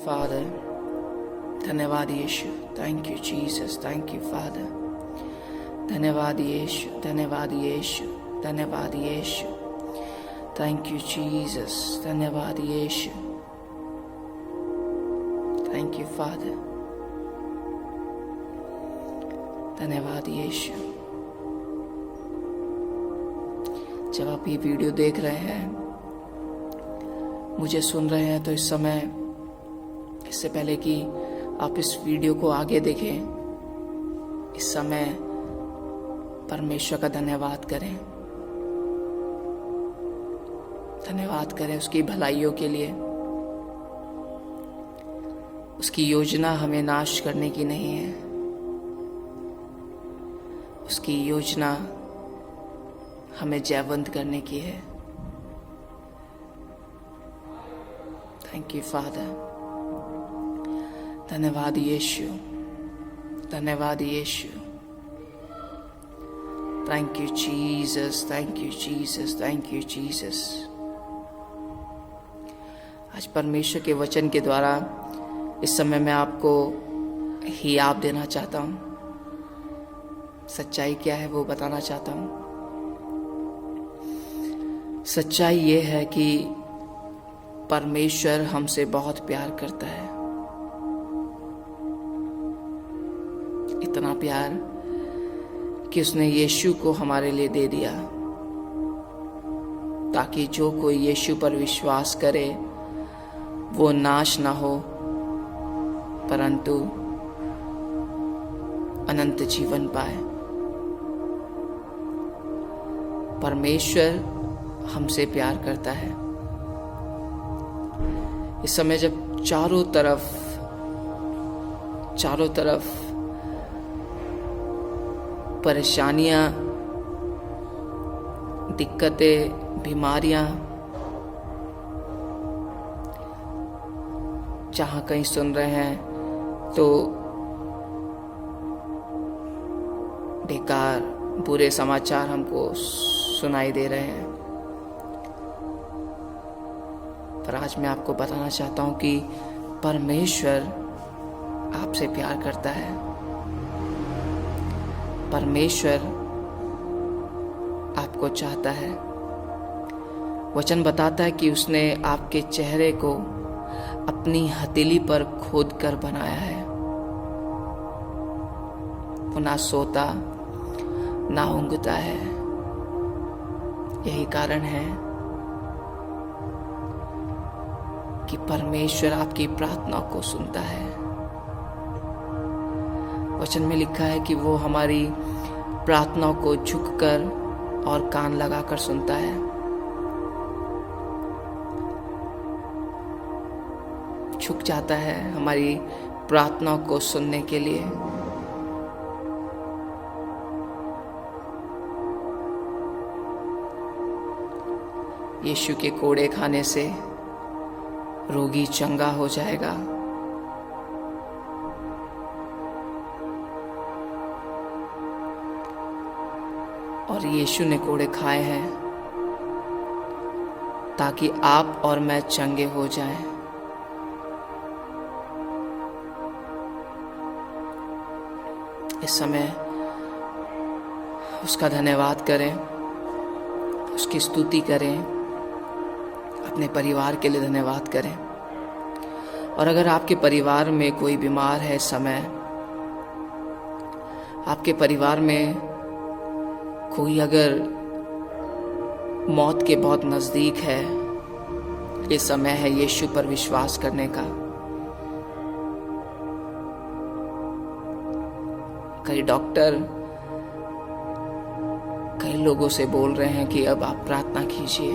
Father. धन्यवाद यीशु. Thank you Jesus. Thank you Father. धन्यवाद यीशु. धन्यवाद यीशु. धन्यवाद यीशु. Thank you Jesus. धन्यवाद यीशु. Thank you Father. धन्यवाद यीशु. जब आप ये वीडियो देख रहे हैं, मुझे सुन रहे हैं, तो इस समय, इससे पहले कि आप इस वीडियो को आगे देखें, इस समय परमेश्वर का धन्यवाद करें. धन्यवाद करें उसकी भलाइयों के लिए. उसकी योजना हमें नाश करने की नहीं है. उसकी योजना हमें जयवंत करने की है. Thank you father. धन्यवाद यीशु. धन्यवाद Yeshu. Thank you Jesus. Thank you Jesus. Thank you Jesus. आज परमेश्वर के वचन के द्वारा इस समय मैं आपको हियाब देना चाहता हूँ. सच्चाई क्या है वो बताना चाहता हूँ. सच्चाई ये है कि परमेश्वर हमसे बहुत प्यार करता है. इतना प्यार कि उसने यीशु को हमारे लिए दे दिया, ताकि जो कोई यीशु पर विश्वास करे वो नाश ना हो, परंतु अनंत जीवन पाए. परमेश्वर हमसे प्यार करता है. इस समय जब चारों तरफ परेशानियां, दिक्कतें, बीमारियां, जहां कहीं सुन रहे हैं तो बेकार बुरे समाचार हमको सुनाई दे रहे हैं, पर आज मैं आपको बताना चाहता हूं कि परमेश्वर आपसे प्यार करता है. परमेश्वर आपको चाहता है. वचन बताता है कि उसने आपके चेहरे को अपनी हथेली पर खोद कर बनाया है. वो ना सोता ना ऊँघता है. यही कारण है कि परमेश्वर आपकी प्रार्थना को सुनता है. वचन में लिखा है कि वो हमारी प्रार्थना को झुककर और कान लगाकर सुनता है. झुक जाता है हमारी प्रार्थना को सुनने के लिए. यीशु के कोड़े खाने से रोगी चंगा हो जाएगा. और यीशु ने कोड़े खाए हैं ताकि आप और मैं चंगे हो जाएं. इस समय उसका धन्यवाद करें, उसकी स्तुति करें, अपने परिवार के लिए धन्यवाद करें. और अगर आपके परिवार में कोई बीमार है, समय आपके परिवार में कोई अगर मौत के बहुत नजदीक है, ये समय है यीशु पर विश्वास करने का. कई डॉक्टर कई लोगों से बोल रहे हैं कि अब आप प्रार्थना कीजिए.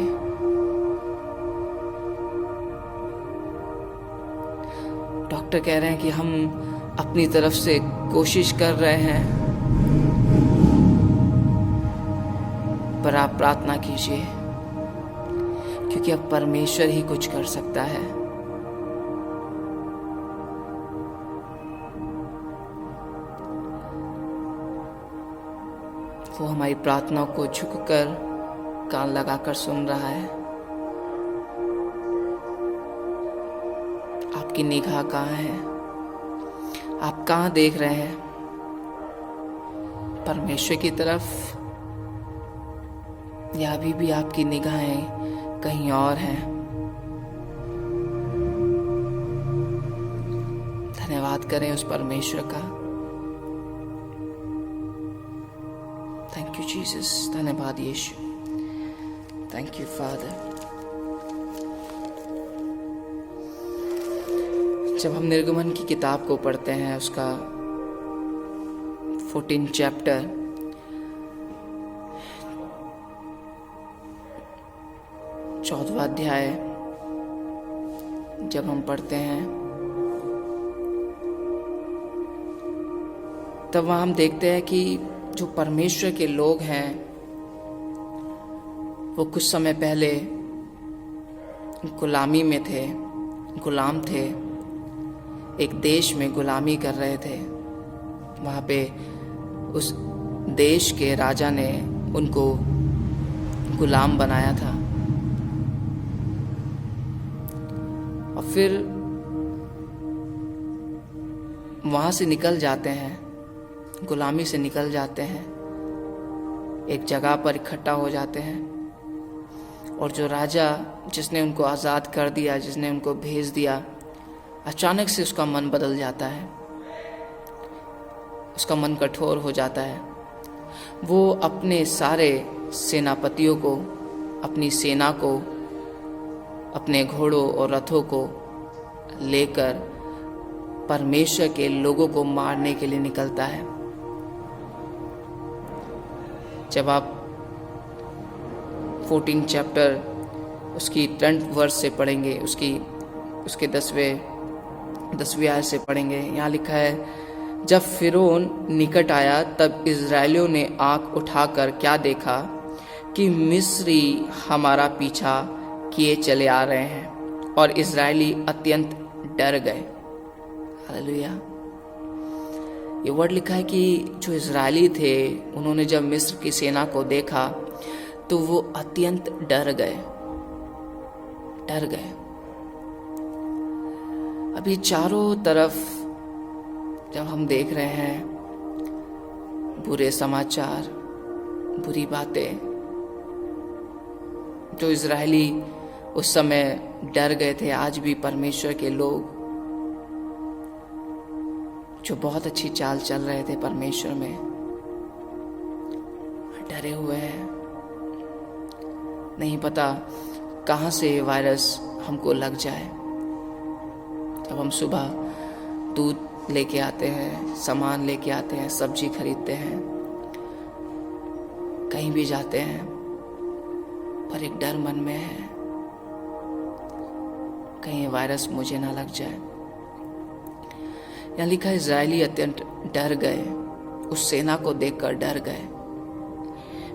डॉक्टर कह रहे हैं कि हम अपनी तरफ से कोशिश कर रहे हैं, पर आप प्रार्थना कीजिए, क्योंकि अब परमेश्वर ही कुछ कर सकता है. वो हमारी प्रार्थना को झुककर कान लगाकर सुन रहा है. आपकी निगाह कहाँ है? आप कहाँ देख रहे हैं? परमेश्वर की तरफ, या अभी भी आपकी निगाहें कहीं और हैं? धन्यवाद करें उस परमेश्वर का। थैंक यू जीसस, धन्यवाद यीशु, थैंक यू फादर। जब हम निर्गमन की किताब को पढ़ते हैं, उसका 14 चैप्टर, 14वां अध्याय जब हम पढ़ते हैं, तब वहाँ हम देखते हैं कि जो परमेश्वर के लोग हैं वो कुछ समय पहले गुलामी में थे, गुलाम थे, एक देश में गुलामी कर रहे थे। वहाँ पे उस देश के राजा ने उनको गुलाम बनाया था, और फिर वहाँ से निकल जाते हैं, गुलामी से निकल जाते हैं, एक जगह पर इकट्ठा हो जाते हैं, और जो राजा जिसने उनको आज़ाद कर दिया, जिसने उनको भेज दिया, अचानक से उसका मन बदल जाता है, उसका मन कठोर हो जाता है। वो अपने सारे सेनापतियों को, अपनी सेना को, अपने घोड़ों और रथों को लेकर परमेश्वर के लोगों को मारने के लिए निकलता है। जब आप 14 चैप्टर उसकी 10 वर्स से पढ़ेंगे, उसके 10वीं आयत से पढ़ेंगे, यहाँ लिखा है, जब फिरौन निकट आया तब इज़राइलियों ने आँख उठाकर क्या देखा कि मिस्री हमारा पीछा किए चले आ रहे हैं, और इज़राइली अत्यंत डर गए। हालेलुया। ये वर्ड लिखा है कि जो इज़राइली थे, उन्होंने जब मिस्र की सेना को देखा तो वो अत्यंत डर गए। अभी चारों तरफ जब हम देख रहे हैं बुरे समाचार, बुरी बातें, जो इज़राइली उस समय डर गए थे, आज भी परमेश्वर के लोग जो बहुत अच्छी चाल चल रहे थे परमेश्वर में, डरे हुए हैं। नहीं पता कहाँ से ये वायरस हमको लग जाए। जब हम सुबह दूध लेके आते हैं, सामान लेके आते हैं, सब्जी खरीदते हैं, कहीं भी जाते हैं, पर एक डर मन में है, कहीं ये वायरस मुझे ना लग जाए। यहाँ लिखा है, इज़राइली अत्यंत डर गए, उस सेना को देखकर डर गए।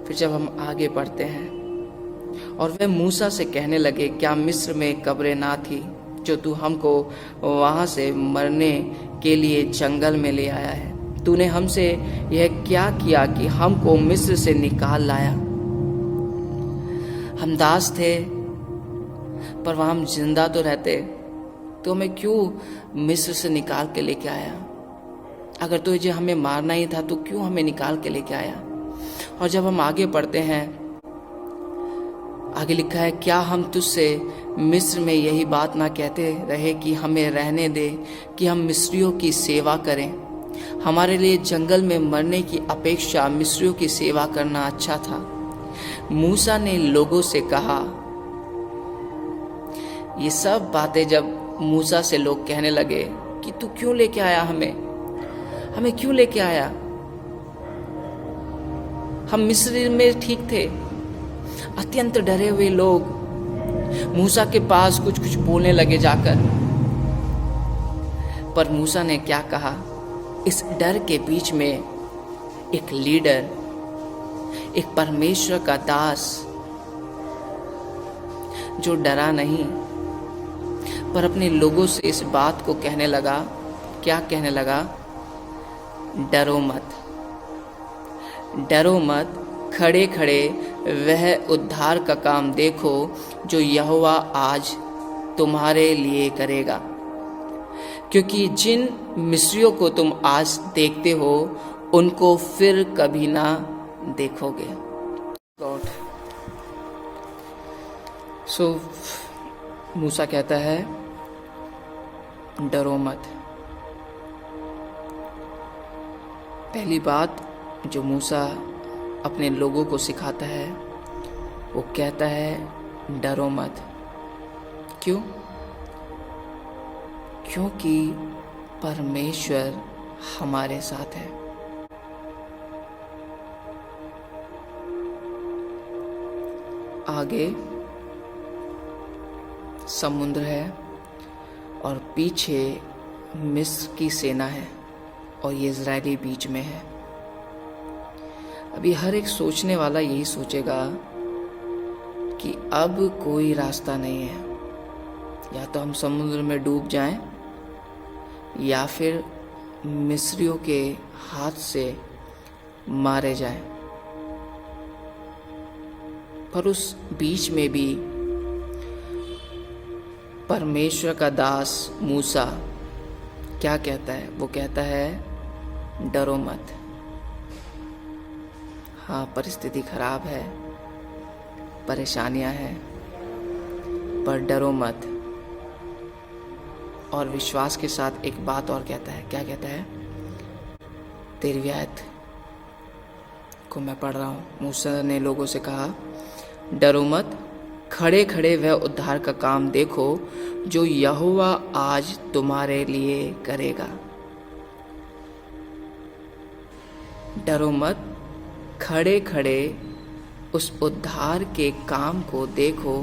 फिर जब हम आगे पढ़ते हैं, और वे मूसा से कहने लगे, क्या मिस्र में कब्रें ना थी जो तू हमको वहां से मरने के लिए जंगल में ले आया है? तूने हमसे यह क्या किया कि हमको मिस्र से निकाल लाया? हम दास थे, पर वहां हम जिंदा तो रहते, तो हमें क्यों मिस्र से निकाल के लेके आया? अगर तुझे हमें मारना ही था तो क्यों हमें निकाल के लेके आया? और जब हम आगे पढ़ते हैं, आगे लिखा है, क्या हम तुझसे मिस्र में यही बात ना कहते रहे कि हमें रहने दे, कि हम मिस्रियों की सेवा करें? हमारे लिए जंगल में मरने की अपेक्षा मिस्रियों की सेवा करना अच्छा था। मूसा ने लोगों से कहा, ये सब बातें जब मूसा से लोग कहने लगे कि तू क्यों लेके आया हमें क्यों लेके आया? हम मिस्र में ठीक थे। अत्यंत डरे हुए लोग मूसा के पास कुछ बोलने लगे जाकर, पर मूसा ने क्या कहा? इस डर के बीच में एक लीडर, एक परमेश्वर का दास जो डरा नहीं, पर अपने लोगों से इस बात को कहने लगा। क्या कहने लगा? डरो मत, खड़े खड़े वह उद्धार का काम देखो जो यहोवा आज तुम्हारे लिए करेगा। क्योंकि जिन मिस्रियों को तुम आज देखते हो उनको फिर कभी ना देखोगे। गॉड सो मूसा कहता है डरो मत। पहली बात जो मूसा अपने लोगों को सिखाता है वो कहता है डरो मत। क्यों? क्योंकि परमेश्वर हमारे साथ है। आगे समुद्र है और पीछे मिस्र की सेना है और ये इजरायली बीच में है। अभी हर एक सोचने वाला यही सोचेगा कि अब कोई रास्ता नहीं है, या तो हम समुद्र में डूब जाएं या फिर मिस्रियों के हाथ से मारे जाएं। पर उस बीच में भी परमेश्वर का दास मूसा क्या कहता है? वो कहता है डरो मत। हाँ, परिस्थिति खराब है, परेशानियां हैं, पर डरो मत। और विश्वास के साथ एक बात और कहता है। क्या कहता है? तेरी आयत को मैं पढ़ रहा हूँ। मूसा ने लोगों से कहा डरो मत, खड़े खड़े वह उद्धार का काम देखो जो यहोवा आज तुम्हारे लिए करेगा। डरो मत, खड़े खड़े उस उद्धार के काम को देखो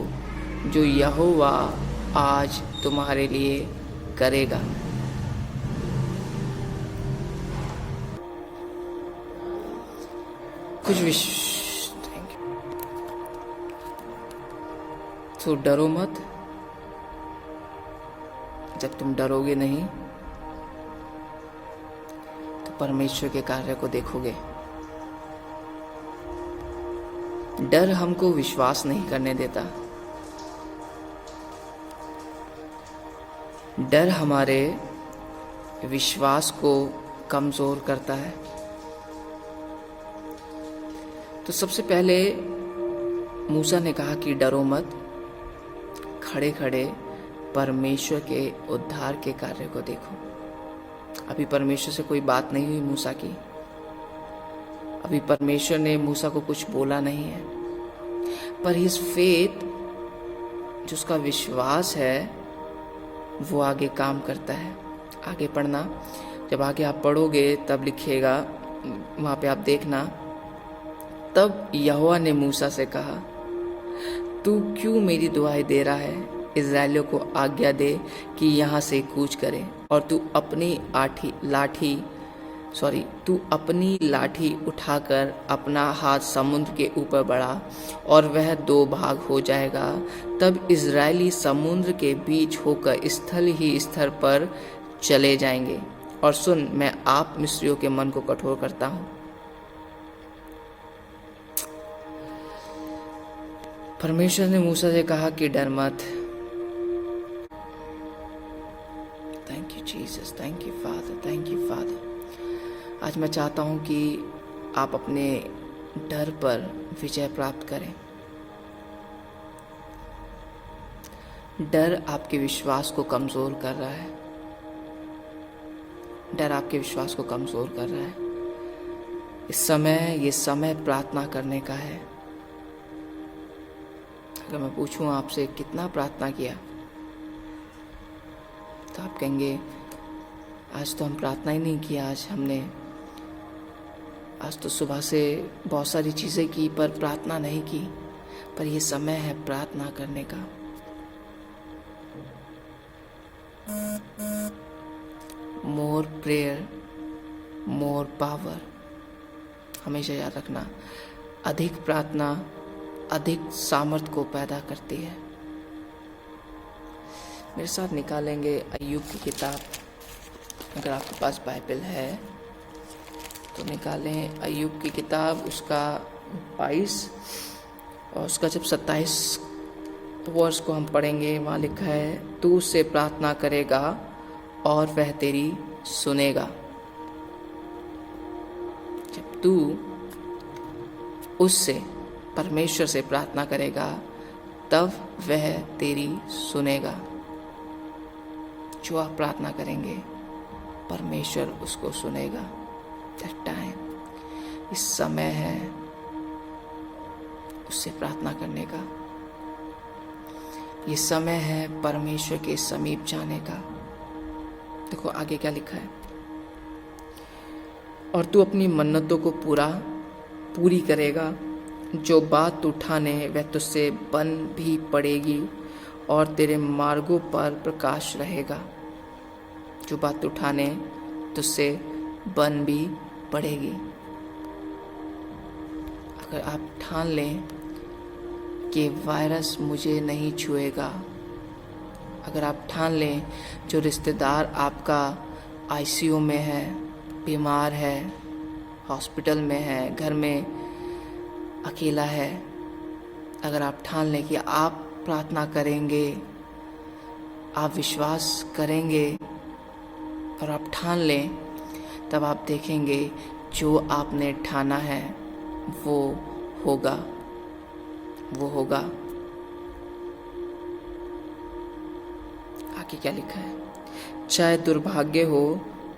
जो यहोवा आज तुम्हारे लिए करेगा। तो डरो मत। जब तुम डरोगे नहीं तो परमेश्वर के कार्य को देखोगे। डर हमको विश्वास नहीं करने देता। डर हमारे विश्वास को कमजोर करता है। तो सबसे पहले मूसा ने कहा कि डरो मत, खड़े खड़े परमेश्वर के उद्धार के कार्य को देखो। अभी परमेश्वर से कोई बात नहीं हुई मूसा की। अभी परमेश्वर ने मूसा को कुछ बोला नहीं है, पर हिज फेथ, जो उसका विश्वास है, वो आगे काम करता है। आगे पढ़ना, जब आगे आप पढ़ोगे तब लिखिएगा, वहां पे आप देखना। तब यहोवा ने मूसा से कहा तू क्यों मेरी दुआएं दे रहा है? इज़राइलियों को आज्ञा दे कि यहाँ से कूच करें, और तू अपनी लाठी उठाकर अपना हाथ समुद्र के ऊपर बढ़ा और वह 2 भाग हो जाएगा। तब इज़राइली समुद्र के बीच होकर स्थल ही स्थल पर चले जाएंगे। और सुन, मैं आप मिस्रियों के मन को कठोर करता हूँ। परमेश्वर ने मूसा से कहा कि डर मत। Thank you Jesus, thank you father, thank you father. आज मैं चाहता हूं कि आप अपने डर पर विजय प्राप्त करें। डर आपके विश्वास को कमजोर कर रहा है। डर आपके विश्वास को कमजोर कर रहा है। ये समय प्रार्थना करने का है। अगर मैं पूछूं आपसे कितना प्रार्थना किया, तो आप कहेंगे आज तो हम प्रार्थना ही नहीं किया। आज तो सुबह से बहुत सारी चीज़ें की पर प्रार्थना नहीं की। पर यह समय है प्रार्थना करने का। मोर प्रेयर, मोर पावर। हमेशा याद रखना, अधिक प्रार्थना अधिक सामर्थ्य को पैदा करती है। मेरे साथ निकालेंगे अय्यूब की किताब। अगर आपके पास बाइबल है तो निकालें अय्यूब की किताब, उसका 22 और उसका जब 27 वर्ष को हम पढ़ेंगे, वहाँ लिखा है तू उससे प्रार्थना करेगा और वह तेरी सुनेगा। जब तू उससे, परमेश्वर से प्रार्थना करेगा, तब वह तेरी सुनेगा। जो आप प्रार्थना करेंगे परमेश्वर उसको सुनेगा। दैट टाइम, इस समय है उससे प्रार्थना करने का। ये समय है परमेश्वर के समीप जाने का। देखो आगे क्या लिखा है, और तू अपनी मन्नतों को पूरी करेगा। जो बात तू ठाने वह तुझसे बन भी पड़ेगी और तेरे मार्गों पर प्रकाश रहेगा। जो बात तू ठाने तुझसे बन भी पड़ेगी। अगर आप ठान लें कि वायरस मुझे नहीं छुएगा, अगर आप ठान लें जो रिश्तेदार आपका आईसीयू में है, बीमार है, हॉस्पिटल में है, घर में अकेला है, अगर आप ठान लें कि आप प्रार्थना करेंगे, आप विश्वास करेंगे और आप ठान लें, तब आप देखेंगे जो आपने ठाना है वो होगा, वो होगा। आगे क्या लिखा है, चाहे दुर्भाग्य हो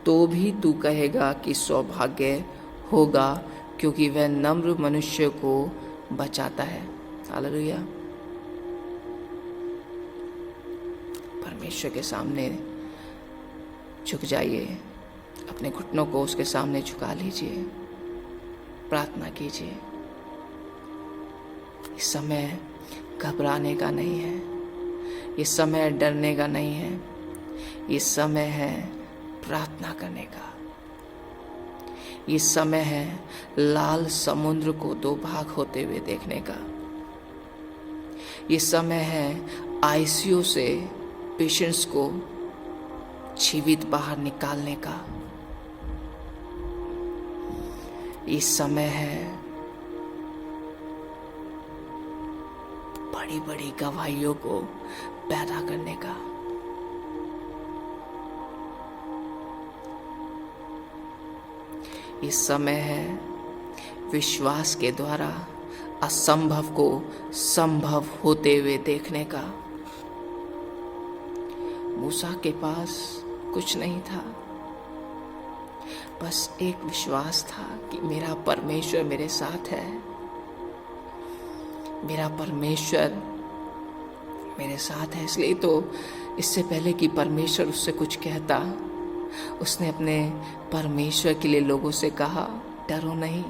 तो भी तू कहेगा कि सौभाग्य होगा, क्योंकि वह नम्र मनुष्य को बचाता है। हालेलुया। परमेश्वर के सामने झुक जाइए, अपने घुटनों को उसके सामने झुका लीजिए, प्रार्थना कीजिए। इस समय घबराने का नहीं है, ये समय डरने का नहीं है, ये समय है प्रार्थना करने का। ये समय है लाल समुद्र को दो भाग होते हुए देखने का। ये समय है आईसीयू से पेशेंट्स को जीवित बाहर निकालने का। ये समय है बड़ी बड़ी गवाहियों को पैदा करने का। ये समय है विश्वास के द्वारा असंभव को संभव होते हुए देखने का। मूसा के पास कुछ नहीं था, बस एक विश्वास था कि मेरा परमेश्वर मेरे साथ है, मेरा परमेश्वर मेरे साथ है। इसलिए तो इससे पहले कि परमेश्वर उससे कुछ कहता, उसने अपने परमेश्वर के लिए लोगों से कहा, डरो नहीं,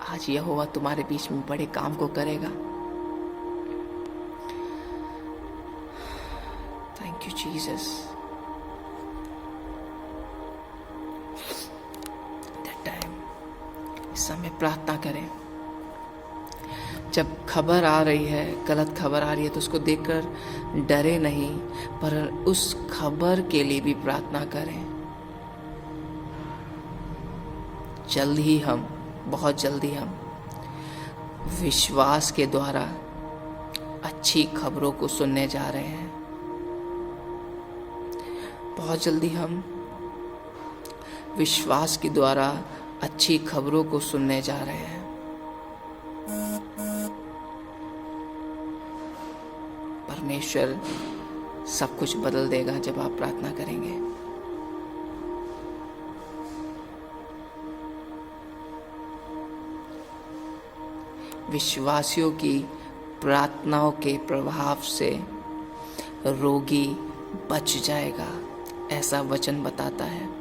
आज यहोवा तुम्हारे बीच में बड़े काम को करेगा। Thank you Jesus. That time, इस समय प्रार्थना करें। जब खबर आ रही है, गलत खबर आ रही है, तो उसको देखकर डरे नहीं, पर उस खबर के लिए भी प्रार्थना करें। जल्द ही हम, बहुत जल्दी हम विश्वास के द्वारा अच्छी खबरों को सुनने जा रहे हैं। बहुत जल्दी हम विश्वास के द्वारा अच्छी खबरों को सुनने जा रहे हैं। परमेश्वर सब कुछ बदल देगा जब आप प्रार्थना करेंगे। विश्वासियों की प्रार्थनाओं के प्रभाव से रोगी बच जाएगा, ऐसा वचन बताता है।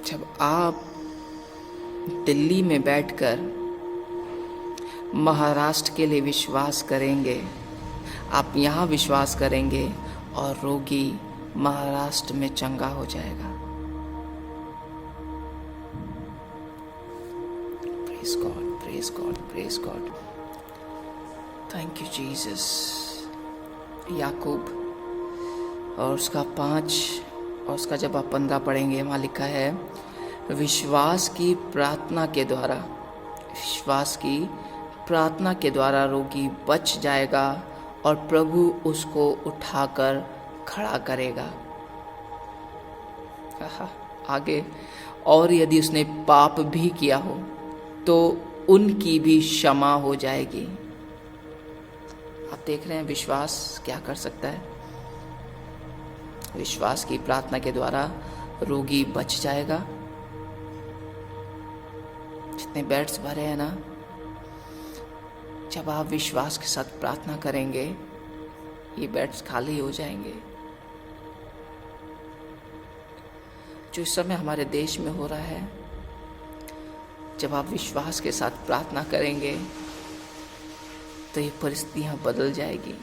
जब आप दिल्ली में बैठकर महाराष्ट्र के लिए विश्वास करेंगे, आप यहाँ विश्वास करेंगे और रोगी महाराष्ट्र में चंगा हो जाएगा। Praise God, praise God, praise God. Thank you Jesus. Yakub और उसका 5 और उसका जब आप 15 पढ़ेंगे, वहाँ लिखा है, विश्वास की प्रार्थना के द्वारा रोगी बच जाएगा और प्रभु उसको उठाकर खड़ा करेगा। आगे, और यदि उसने पाप भी किया हो तो उनकी भी क्षमा हो जाएगी। आप देख रहे हैं विश्वास क्या कर सकता है। विश्वास की प्रार्थना के द्वारा रोगी बच जाएगा। जितने बेड्स भरे हैं ना, जब आप विश्वास के साथ प्रार्थना करेंगे ये बेड्स खाली हो जाएंगे। जो इस समय हमारे देश में हो रहा है, जब आप विश्वास के साथ प्रार्थना करेंगे तो ये परिस्थितियां बदल जाएगी।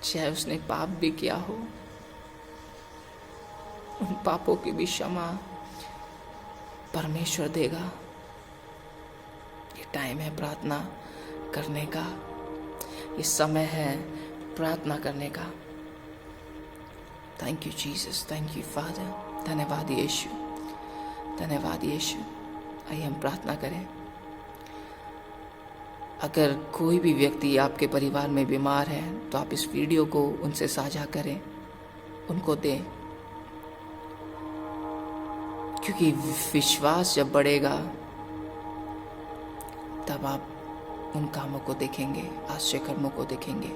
चाहे उसने पाप भी किया हो, उन पापों की भी क्षमा परमेश्वर देगा। ये टाइम है प्रार्थना करने का, ये समय है प्रार्थना करने का। Thank you Jesus, thank you father. धन्यवाद यीशु, धन्यवाद यीशु। आइए हम प्रार्थना करें। अगर कोई भी व्यक्ति आपके परिवार में बीमार है तो आप इस वीडियो को उनसे साझा करें, उनको दें, क्योंकि विश्वास जब बढ़ेगा तब आप उन कामों को देखेंगे, आश्चर्य कर्मों को देखेंगे।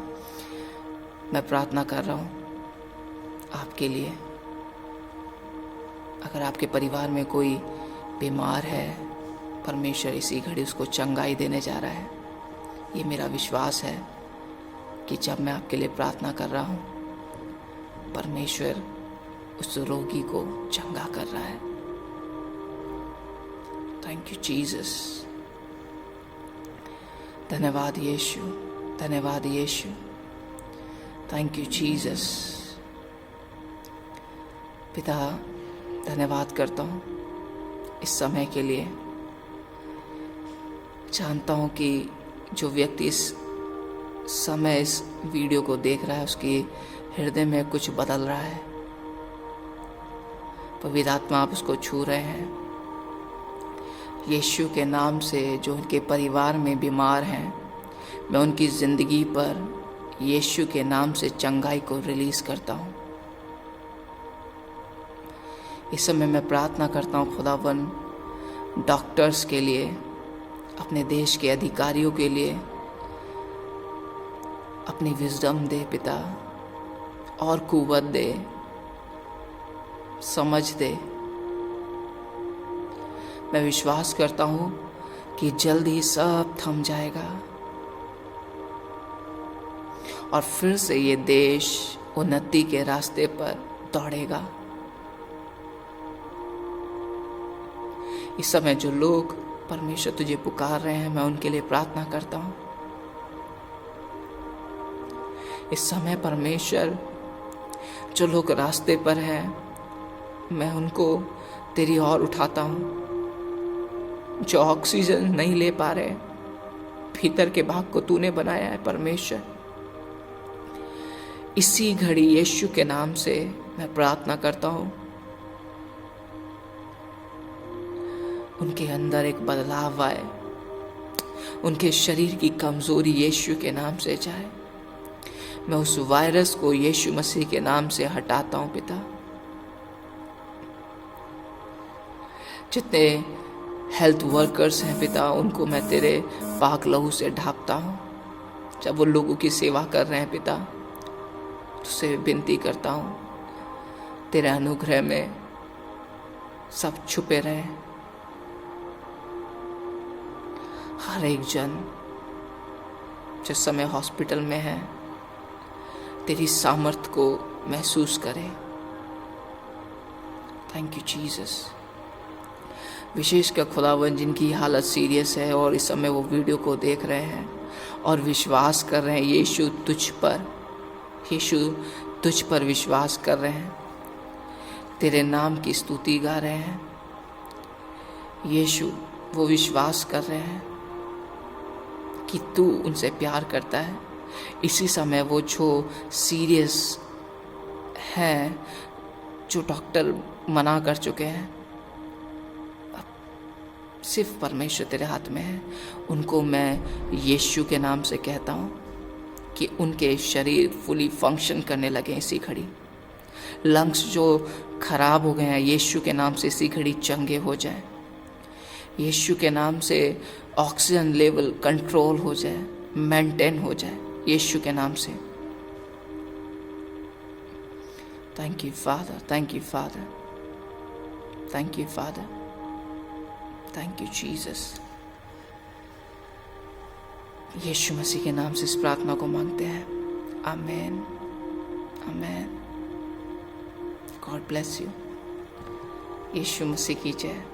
मैं प्रार्थना कर रहा हूँ आपके लिए। अगर आपके परिवार में कोई बीमार है, परमेश्वर इसी घड़ी उसको चंगाई देने जा रहा है। ये मेरा विश्वास है कि जब मैं आपके लिए प्रार्थना कर रहा हूँ, परमेश्वर उस रोगी को चंगा कर रहा है। थैंक यू जीसस, धन्यवाद यीशु, धन्यवाद यीशु। Thank you Jesus. पिता, धन्यवाद करता हूँ इस समय के लिए। जानता हूँ कि जो व्यक्ति इस समय इस वीडियो को देख रहा है, उसके हृदय में कुछ बदल रहा है। पवित्र आत्मा, आप उसको छू रहे हैं। यीशु के नाम से जो उनके परिवार में बीमार हैं, मैं उनकी ज़िंदगी पर यीशु के नाम से चंगाई को रिलीज करता हूँ। इस समय मैं प्रार्थना करता हूँ खुदावन, डॉक्टर्स के लिए, अपने देश के अधिकारियों के लिए अपनी विजडम दे पिता, और कुव्वत दे, समझ दे। मैं विश्वास करता हूँ कि जल्द ही सब थम जाएगा और फिर से ये देश उन्नति के रास्ते पर दौड़ेगा। इस समय जो लोग परमेश्वर तुझे पुकार रहे हैं, मैं उनके लिए प्रार्थना करता हूँ। इस समय परमेश्वर, जो लोग रास्ते पर हैं, मैं उनको तेरी ओर उठाता हूँ। जो ऑक्सीजन नहीं ले पा रहे, भीतर के भाग को तूने बनाया है परमेश्वर, इसी घड़ी यीशु के नाम से मैं प्रार्थना करता हूँ, उनके अंदर एक बदलाव आए, उनके शरीर की कमजोरी यीशु के नाम से जाए। मैं उस वायरस को यीशु मसीह के नाम से हटाता हूं पिता। जितने हेल्थ वर्कर्स हैं पिता, उनको मैं तेरे पाक लहू से ढांपता हूं। जब वो लोगों की सेवा कर रहे हैं पिता, तुझसे विनती करता हूं, तेरे अनुग्रह में सब छुपे रहे। हर एक जन जिस समय हॉस्पिटल में है, तेरी सामर्थ को महसूस करे। Thank you Jesus. विशेषकर खुदावन, जिनकी हालत सीरियस है और इस समय वो वीडियो को देख रहे हैं और विश्वास कर रहे हैं यीशु तुझ पर विश्वास कर रहे हैं, तेरे नाम की स्तुति गा रहे हैं यीशु, वो विश्वास कर रहे हैं कि तू उनसे प्यार करता है। इसी समय वो जो सीरियस हैं जो डॉक्टर मना कर चुके हैं, अब सिर्फ परमेश्वर तेरे हाथ में है। उनको मैं यीशु के नाम से कहता हूँ कि उनके शरीर फुली फंक्शन करने लगे इसी घड़ी। लंग्स जो खराब हो गए हैं, यीशु के नाम से इसी घड़ी चंगे हो जाए। यीशु के नाम से ऑक्सीजन लेवल कंट्रोल हो जाए, मेंटेन हो जाए, यीशु के नाम से। Thank you father, thank you father, thank you father, thank you Jesus. Yeshu Masih के नाम से इस प्रार्थना को मांगते हैं। Amen, amen. God bless you. Yeshu Masih की जय।